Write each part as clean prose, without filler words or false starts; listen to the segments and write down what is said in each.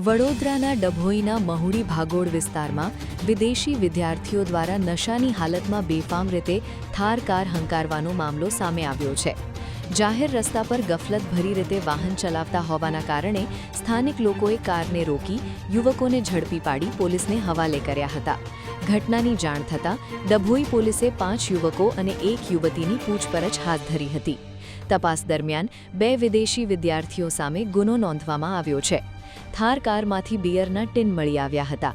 વડોદરાના ડભોઈના મહુડી ભાગોળ વિસ્તારમાં વિદેશી વિદ્યાર્થીઓ દ્વારા નશાની હાલતમાં બેફામ રીતે થાર કાર હંકારવાનો મામલો સામે આવ્યો છે. જાહેર રસ્તા પર ગફલતભરી રીતે વાહન ચલાવતા હોવાના કારણે સ્થાનિક લોકોએ કારને રોકી યુવકોને ઝડપી પાડી પોલીસને હવાલે કર્યા હતા. ઘટનાની જાણ થતાં ડભોઈ પોલીસે 5 યુવકો અને 1 યુવતીની પૂછપરછ હાથ ધરી હતી. તપાસ દરમિયાન 2 વિદેશી વિદ્યાર્થીઓ સામે ગુનો નોંધવામાં આવ્યો છે. થાર કારમાંથી બિયરના ટીન મળી આવ્યા હતા.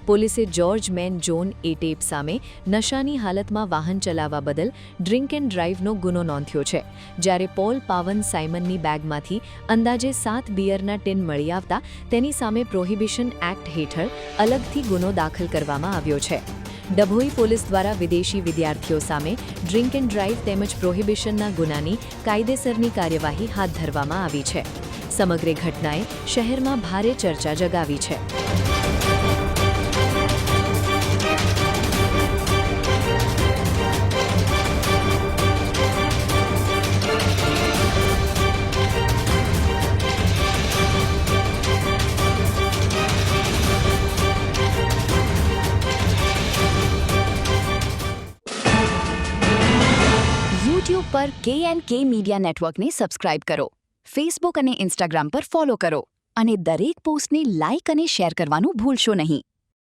પોલીસે જ્યોર્જ મેન જોન એટેપ સામે નશાની હાલતમાં વાહન ચલાવવા બદલ ડ્રિંક એન્ડ ડ્રાઈવનો ગુનો નોંધ્યો છે, જ્યારે પોલ પાવન સાયમનની બેગમાંથી અંદાજે 7 બિયરના ટીન મળી આવતા તેની સામે પ્રોહિબિશન એક્ટ હેઠળ અલગથી ગુનો દાખલ કરવામાં આવ્યો છે. ડભોઈ પોલીસ દ્વારા વિદેશી વિદ્યાર્થીઓ સામે ડ્રિંક એન્ડ ડ્રાઈવ તેમજ પ્રોહિબિશનના ગુનાની કાયદેસરની કાર્યવાહી હાથ ધરવામાં આવી છે. સમગ્ર ઘટનાએ શહેરમાં ભારે ચર્ચા જગાવી છે. યુટ્યુબ પર K&K મીડિયા નેટવર્કને સબસ્ક્રાઇબ કરો, ફેસબુક અને ઇન્સ્ટાગ્રામ પર ફોલો કરો અને દરેક પોસ્ટને લાઇક અને શેર કરવાનું ભૂલશો નહીં.